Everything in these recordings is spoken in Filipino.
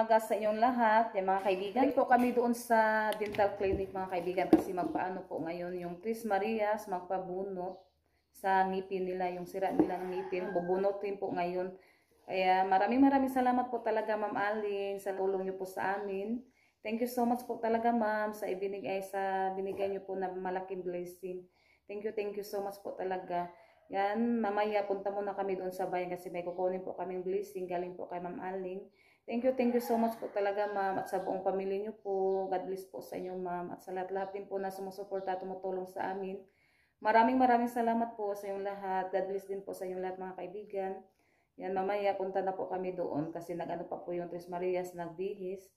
umaga sa inyong lahat, yung mga kaibigan. Po kami doon sa dental clinic mga kaibigan kasi magpaano po ngayon yung Tres Marias, magpabunot sa ngipin nila, yung sira nila ng ngipin. Bubunutin po ngayon. Kaya maraming salamat po talaga Ma'am Alin sa tulong niyo po sa amin. Thank you so much po talaga ma'am sa binigay niyo po na malaking blessing. Thank you so much po talaga. Yan, mamaya punta muna kami doon sa bayan kasi may kukunin po kaming blessing galing po kay Ma'am Aling. Thank you so much po talaga ma'am at sa buong pamilya niyo po. God bless po sa inyo ma'am at sa lahat din po na sumusuporta at tumutulong sa amin. Maraming salamat po sa inyong lahat. God bless din po sa inyong lahat mga kaibigan. Yan, mamaya punta na po kami doon kasi nag-ano pa po yung Tres Marias, nagbihis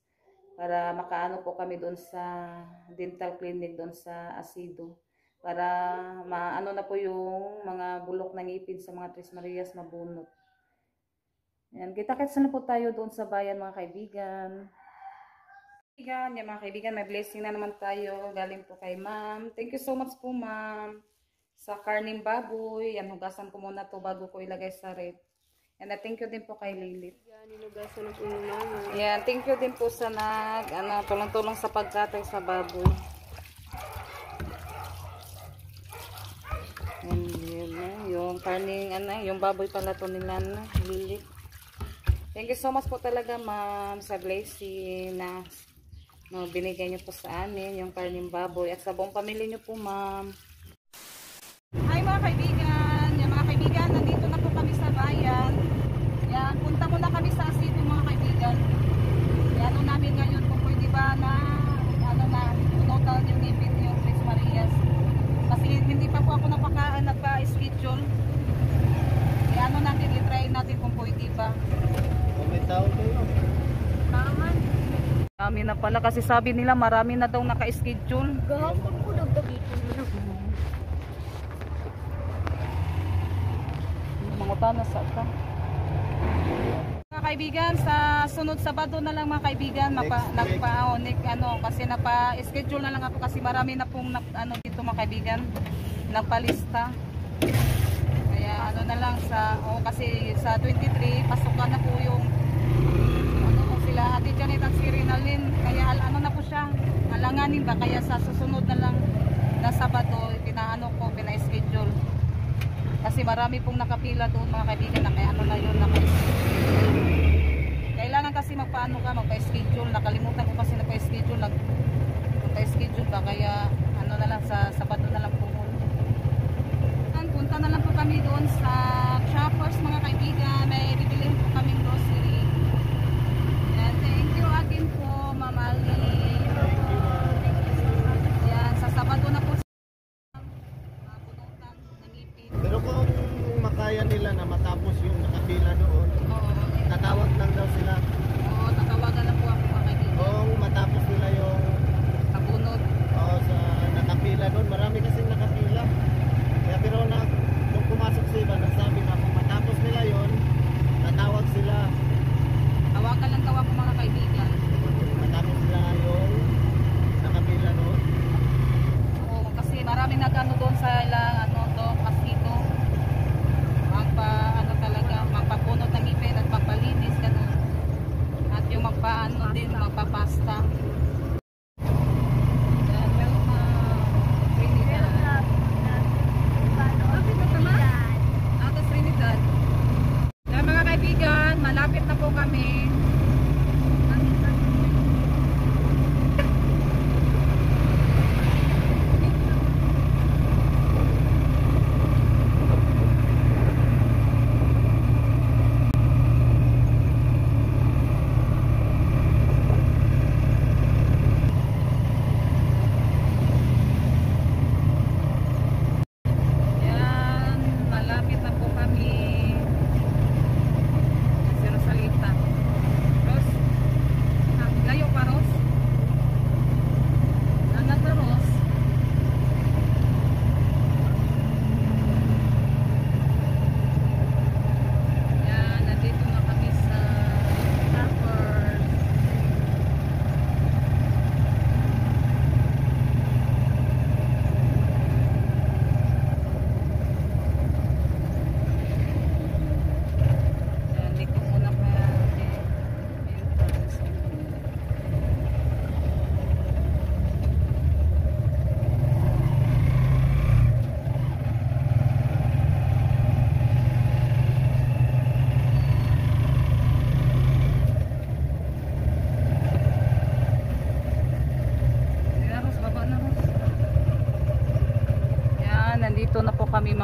para makaano po kami doon sa dental clinic doon sa Asido. Para maano na po yung mga bulok ng ngipin sa mga Tres Marias mabunot. Yan, kita-kits na po tayo doon sa bayan mga kaibigan. Yan mga kaibigan, may blessing na naman tayo. Galing po kay ma'am. Thank you so much po ma'am. Sa karning baboy. Yan, hugasan ko muna to bago ko ilagay sa rep. Yan, thank you din po kay Lilith. Yan, nilugasan na po yung mama. Yan, thank you din po sa tulong-tulong sa pagkatay sa baboy. Yung karning yung baboy pala to nila na Lilith. Thank you so much po talaga ma'am sa blessing na binigay niyo po sa amin yung karning baboy at sa buong pamilya niyo po ma'am. Hi mga kaibigan, mga kaibigan, nandito na po kami sa bayan. Yan, punta muna kami sa Asido mga kaibigan. Yan namin ngayon kung pwede ba na punutan yung ngipin yung Tres Marias. Kasi hindi pa po ako nagpa-schedule. Kaya natin, i-try natin kung pwede ba. May tao kayo. Naman. Marami na pala kasi sabi nila marami na daw naka-schedule. Gahapon po nagdagito na. Mga tanas ka. Mga kaibigan, sa sunod Sabado na lang mga kaibigan, kasi napa-schedule na lang ako kasi marami na pong dito mga kaibigan, nagpalista. Kaya na lang kasi sa 23 pasukan na po yung sila Ate Janet at si Rinalyn. Kaya na po siya, alanganin ba kaya sa susunod na lang na Sabado pina-schedule. Kasi marami pong nakapila doon mga kaibigan na kaya na yun naka-schedule. Kailangan kasi magpa-schedule. Nakalimutan ko kasi nagpa-schedule. Nagpa-schedule ba kaya na lang sa Sabado na lang po. Punta na lang po kami doon sa Shoppers mga kaibigan. May bibilihin po kaming grocery. And thank you again po Ma'am Ali. Yan, sa Sabado na po Pero kung makaya nila na matapos yung nakapila doon, tatawag lang daw sila. Oo, tatawagan na po ako mga kaibigan. Kung matapos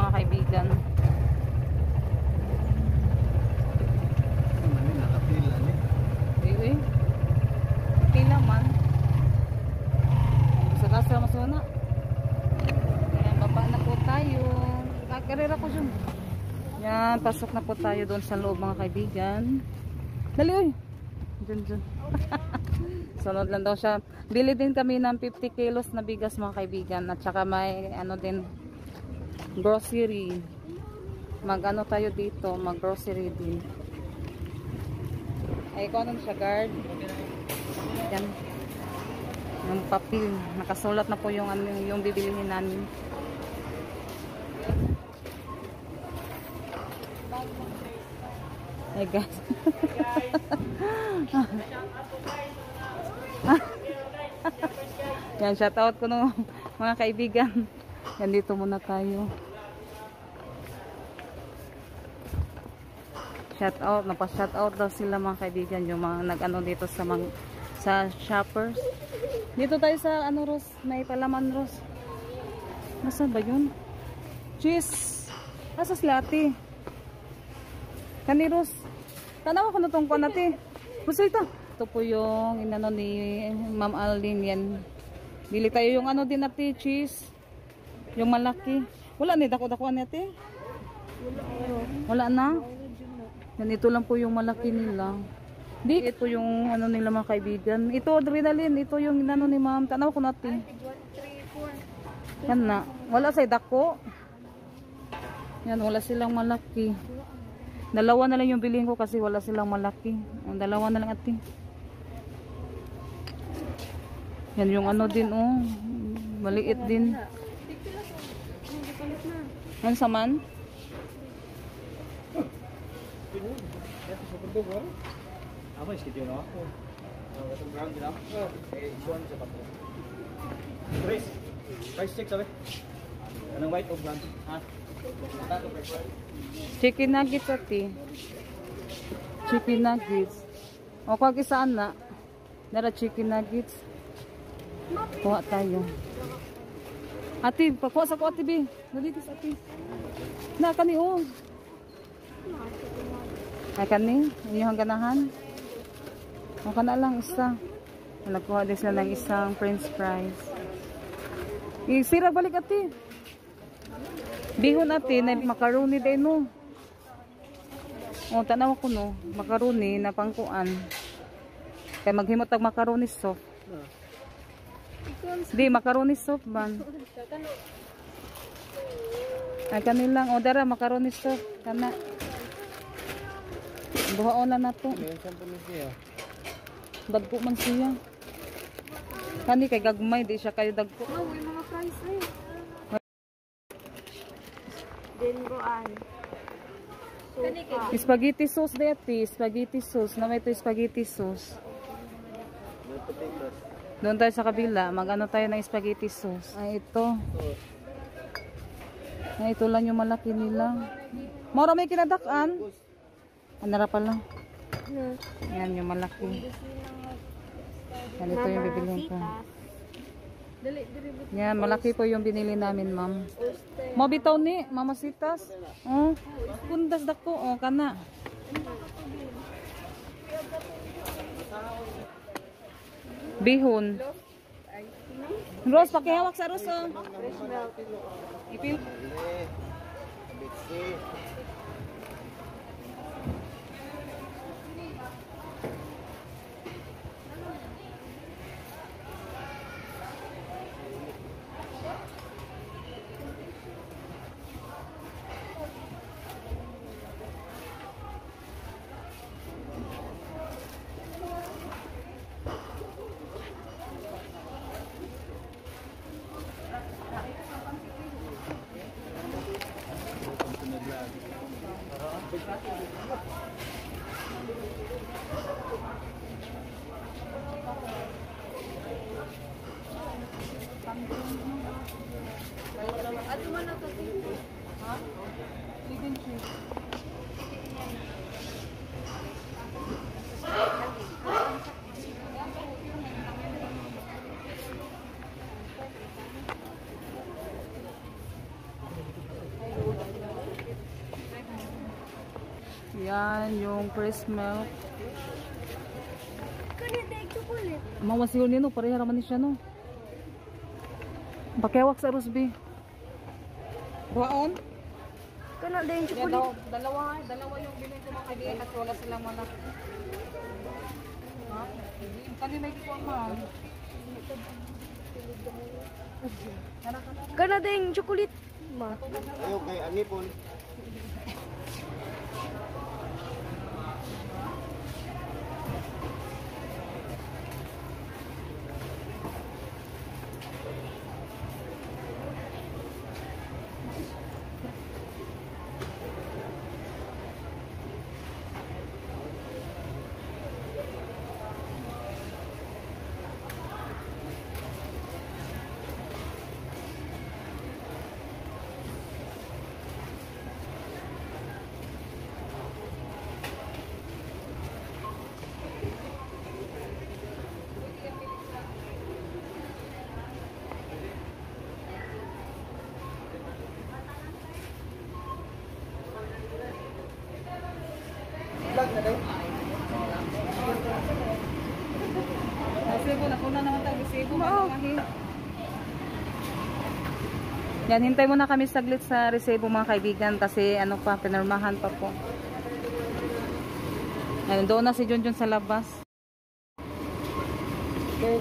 mga kaibigan. Nakapila ni. Uy. Pila man. Sa kasa masuna. Ayan, baba na po tayo. Kakarera ko dyan. Yan, pasok na po tayo doon sa loob mga kaibigan. Dali uy. Dyan. Sunod lang daw siya. Bili din kami ng 50 kilos na bigas mga kaibigan. At saka may ano din grocery. Mag ano tayo dito. Mag grocery din. Ay, ikaw ano siya guard. Yan. Yung papel. Nakasulat na po yung, ano, yung bibilihin namin. Hey guys. Yan, shoutout ko no mga kaibigan. Yan, dito muna tayo. Shoutout, napa-shoutout daw sila mga kaibigan, yung mga nag-ano dito sa sa shoppers. Dito tayo sa ano Ros, may palaman Ros. Nasaan ba yun? Cheese. Asa sila ate? Kani Ros. Tanawa ko na itong kuwan ate. Gusto ito. Ito po yung inano ni Ma'am Alden yan. Bili tayo yung ano din ate, cheese. Yung malaki. Wala ni dako-dakuan ni ate? Wala na? Yan, ito lang po yung malaki nila. Di, ito yung ano nila mga kaibigan. Ito, adrenaline. Ito yung inano ni Ma'am. Tanawa ko natin. 1, 3, 4. Yan na. Wala sa dako. Yan, wala silang malaki. Dalawa na lang yung bilhin ko kasi wala silang malaki. Ang dalawa na lang ate. Yan yung ano din oh. Maliit din. Yan saman. Apa is kito na ako? Itong ground din ako. Eh, isuan sa pato. Price check sabi. Anong white o brown? Ha? Chicken nuggets ate. Chicken nuggets. O kag isaan na. Dara chicken nuggets. Kuha tayo. Ate, pakuha sa ko ate B. Dalitis ate. Na kani oh. Ay kani, inyong ganahan. O kana lang isa. Nagkuha din sila ng isang french fries. Isira balik ate. Bihon ate na macaroni din no. O tanaw ko no, macaroni na pangkuan. Kay maghimot og macaroni soup. Di macaroni soup man. Ay kanilang o dara macaroni soup kana. Buhaon na nato. Dagko man siya. Kani kay gagmay di siya kayo dagko. No, may mga fries eh. Denroan. Spaghetti sauce dati, spaghetti sauce. Na may ito spaghetti sauce. Doon tayo sa kabila, mag-ano tayo ng spaghetti sauce. Ay ito. Ay ito lang yung malaki nila. Mora may kinadakan. Anara pala. Yan yung malaki. Yan ito yung bibilihin ko. Yan, malaki po yung binili namin, ma'am. Mabitaw ni, mamasitas. Oh, kundas dako, oh, kana. Bihon. Rose, pakihawak sa Rose, oh. Ipil. Yan, yung fresh milk. Kana day chocolate. Mawasiyon nino, pareha raman ni siya no. Bakewak sa Rusby. Buhaon? Kana day Yan chocolate. daw, dalawa yung bilhin ko mga kaibigan kasi wala silang mana. Ha? Kanina hindi ko aman. Kana day chocolate. Ma. Ayo kay ani po. Vlog na daw. Resibo, nakuna naman tayo. Resibo, malahi. Yan, hintay muna kami saglit sa resibo mga kaibigan kasi ano pa, pinirmahan pa po. Yan, doon na si Junjun sa labas. Okay.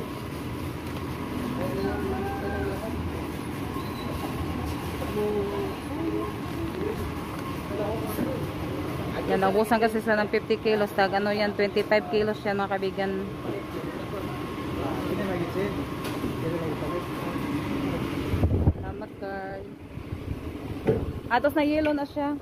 Yan, naubusan kasi sa ng 50 kilos. Tag ano yan, 25 kilos yan mga kaibigan. Ini lagi sih. Ini lagi pakai. Salamat, Carl. Atos na yellow na siya.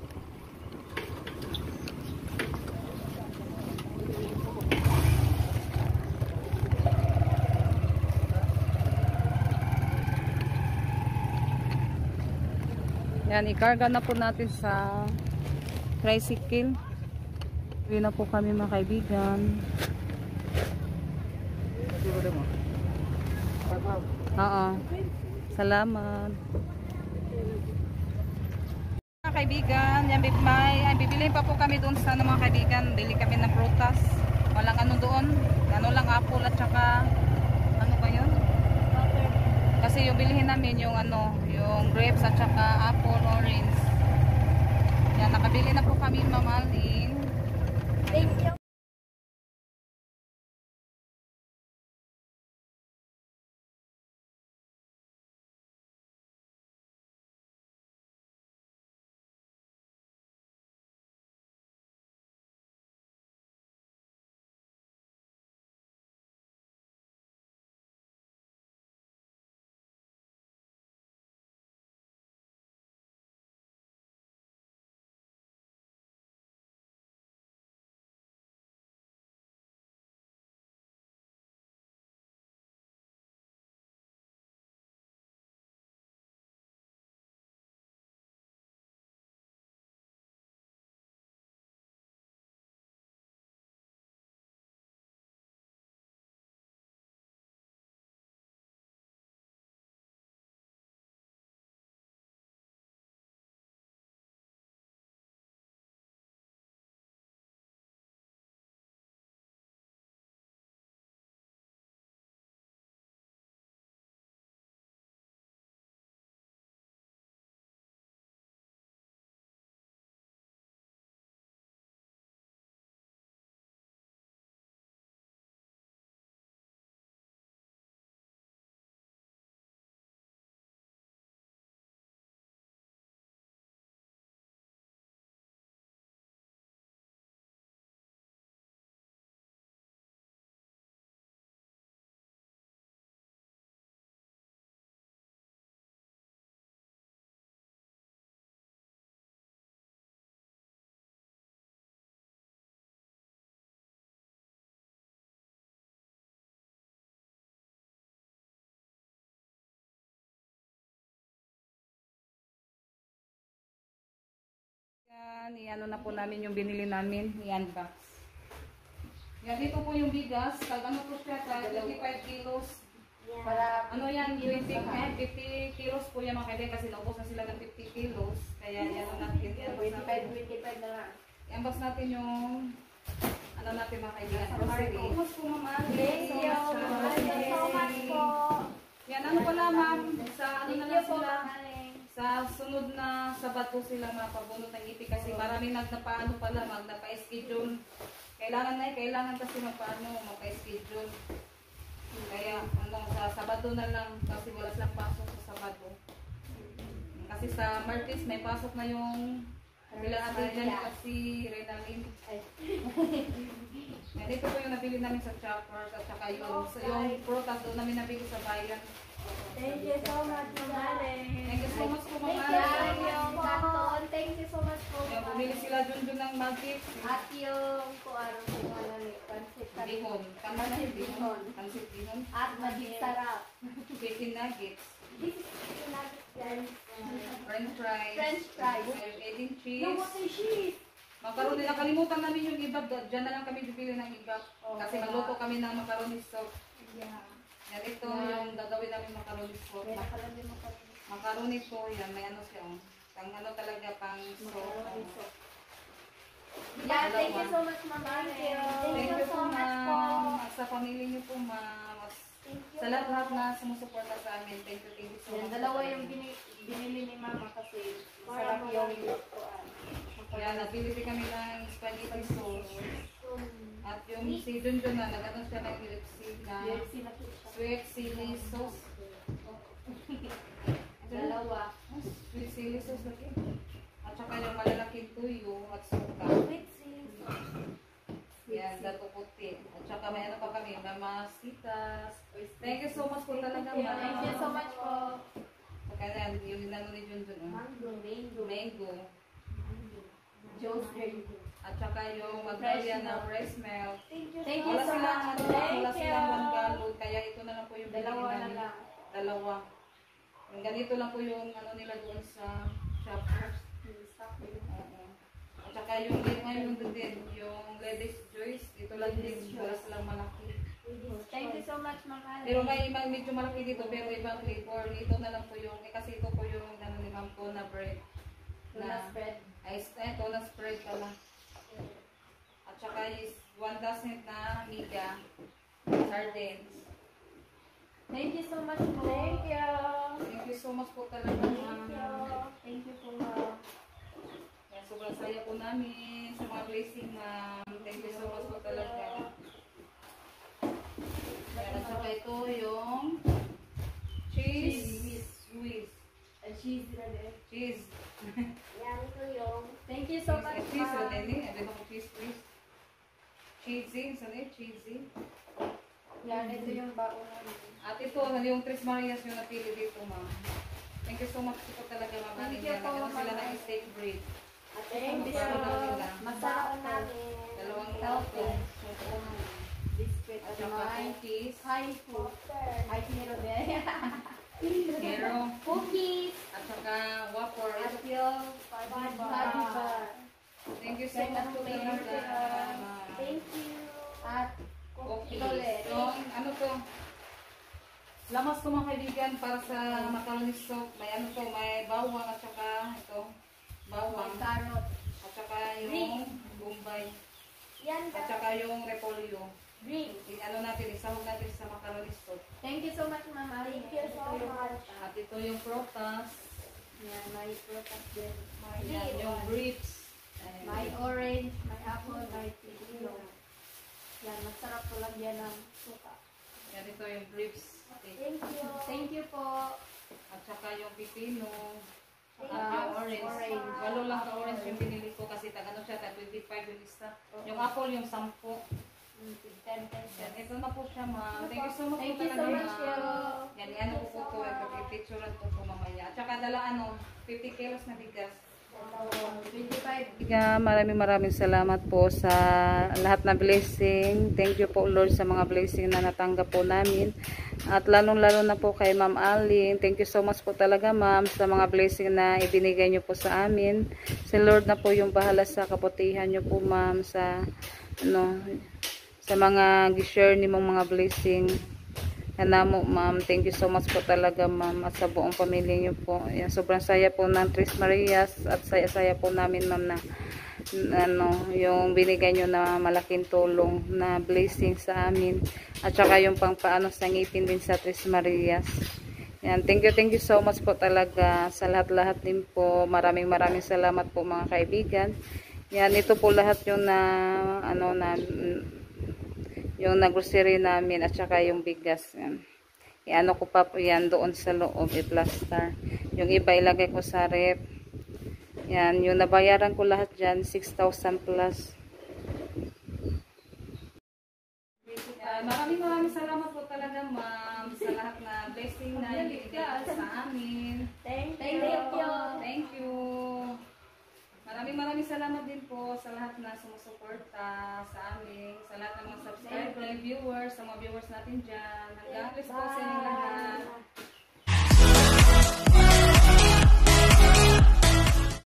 Yan, ikarga na po natin sa tricycle. Uwi na po kami mga kaibigan. Oo. Salamat. Mga kaibigan, yan bibiliin pa po kami doon sa mga kaibigan. Bili kami ng prutas. Walang ano doon. Ano lang, apple at saka ano ba yun? Kasi yung bilihin namin yung ano, yung grapes at saka apple, orange. Yan, nakabili na po kami, Ma'am Alin. Thank you. Yan, iano na po namin yung binili namin. Yan, box. Yan, dito po yung bigas. Tag ano po siya, tag 25 kilos. Para, ano yan, 50 kilos po yan mga kaibigan kasi naubos na sila ng 50 kilos. Kaya yan natin. 25 na lang. i-unbox natin yung ano natin mga kaibigan. Grocery. Kumusta po ma'am? Thank you. Thank you so much po. Yan, ano pala ma'am? Sa ano na Thank lang you po, sila? Mamaling. Sa sunod na Sabado sila mapabunot ng ngipin kasi maraming nagnapaano pala, magnapa-schedule. Kailangan kasi magpa-schedule. Kaya ano, sa Sabado na lang kasi wala silang pasok sa Sabado. Kasi sa Martes may pasok na yung kabila natin dyan kasi Renalyn. Yan, ito po yung nabili namin sa Choppers at saka yung prutas doon namin nabili sa bayan. Thank you so much, Mamaling. Thank you so much po Thank mga you. Yung kanton. Thank you so much po, Yan, bumili Mamaling. sila dun ng magic. At yung kuwarong kung ano ni Pansit Bihon. Pansit Bihon. Pansit bihon. At magic sarap. Chicken nuggets. This is chicken nuggets, guys. French fries. French fries. Adding No, cheese. what is cheese? Macaroni. Nakalimutan namin yung iba. Diyan na lang kami bibili ng iba. Oh, Kasi kaya- magluto kami ng macaroni sauce. Yeah. Yan, ito yung gagawin namin macaroni sauce. Kaya pala din mo kami. Macaroni po, yan. May ano siya. Pang ano talaga, pang Macaroni sauce. sauce. Yeah, thank you so much, Mamaling. Thank you so much ma'am. At sa pamilya niyo po ma'am. Thank you. Sa lahat na sumusuporta sa amin. Thank you so Yan, much. dalawa yung binili ni Mama kasi masarap yung kuan. Kaya nabili din kami ng spaghetti sauce. At yung si Junjun na nag-ano siya ng sweet chili sauce. Dalawa. Sweet chili sauce lagi. At saka yung malalaking tuyo at suka. Sweet chili. Yan, gato puti. At saka may ano pa kami, mamasitas. Thank you so much po talaga ma'am. Thank you so much po. Kaya yung inano ni Junjun. Mango. Joe's drink. At saka yung Magnolia na breast milk. Thank you Wala so silang much. ano, wala silang 1 gallon. Kaya ito na lang po yung Dalawa binili na namin. lang. Dalawa. Yung ganito lang po yung ano nila doon sa Shoppers. Oo. At saka yung din, yung ladies choice, ito lang din, wala silang malaki. Thank you so much, Mama. Pero may medyo malaki dito, pero ibang flavor. Ito na lang po yung, kasi ito po yung ano ni Ma'am po na bread. Tuna spread. Ito na spread pala. At saka is 1 dozen na miga, sardines. Thank you so much po. Thank you. Thank you so much po talaga ma'am. Thank you po, Ma'am. Yan, sobrang saya po namin sa mga blessing ma'am. Thank you so much po talaga. Yan, at saka ito yung cheese whiz. Cheese na din. Cheese. Yan ito yung. Thank you so much, Cheese, Ma'am. ano yun? Ano yung cheese whiz? Cheesy, saan yun? Cheesy. Yan, ito yung baon namin. At ito, yung Tres Marias yung napili dito ma'am. Thank you so much po talaga ma'am. Thank you po, Nagano sila ma'am. ng steak bread. Thank you. Masarap namin. Dalawang Healthy. Biscuit. At saka cookies. Hi, po. Hi, Meron. Meron. Cookies. At saka wafer. At yung body bar. Thank you so much po talaga. Thank you. At Cookies. ulit. Yung ano to? Lamas ko mga kaibigan para sa macaroni soup. May ano to, may bawang at saka ito. Bawang. Carrot. At saka yung bombay. Yan, At saka yung repolyo. drink. Ano natin, isahog natin sa macaroni soup. Thank you so much, Mama. Thank you so much. At ito yung protas. Yan, may prutas din. Yan, yung grapes. May orange, may apple, may pipino. Yan, masarap po lang yan ng suka. Yan, ito yung grapes. Thank you. Thank you po. At saka yung pipino. At Yes, yung orange. orange. Walo lang ka orange yung binili ko kasi ano siya, 25 yung isa. Yung apple yung 10. 10 pesos. Yan, ito na po siya ma'am. Thank you so much Thank po you so talaga, much, ma'am. Kero. Yan, ano ko po ito. Pipicturean ko po mamaya. At saka dala 50 kilos na bigas. 25. Maraming salamat po sa lahat na blessing. Thank you po Lord sa mga blessing na natanggap po namin. At lalong-lalo na po kay Ma'am Aling. Thank you so much po talaga ma'am sa mga blessing na ibinigay niyo po sa amin. Si Lord na po yung bahala sa kabutihan niyo po ma'am sa sa mga gi-share ni mong mga blessing. Namo ma'am, thank you so much po talaga ma'am at sa buong pamilya niyo po. Yan, sobrang saya po ng Tres Marias at saya-saya po namin ma'am na yung binigay nyo na malaking tulong na blessing sa amin. At saka yung pangpaano sa ngipin din sa Tres Marias. Yan, thank you so much po talaga sa lahat-lahat din po. Maraming salamat po mga kaibigan. Yan, ito po lahat yung yung grocery namin at saka yung bigas. Yan. Iano ko pa po yan doon sa loob, i-plaster. Yung iba ilagay ko sa rep. Yan, yung nabayaran ko lahat dyan, 6,000 plus. Maraming salamat po talaga, ma'am, sa lahat na blessing na ibigay sa amin. Thank Thank you. you. Thank you. Maraming salamat din po sa lahat na sumusuporta sa amin, sa lahat ng mga subscriber, viewers, sa mga viewers natin dyan. Hanggang po sa inyong lahat.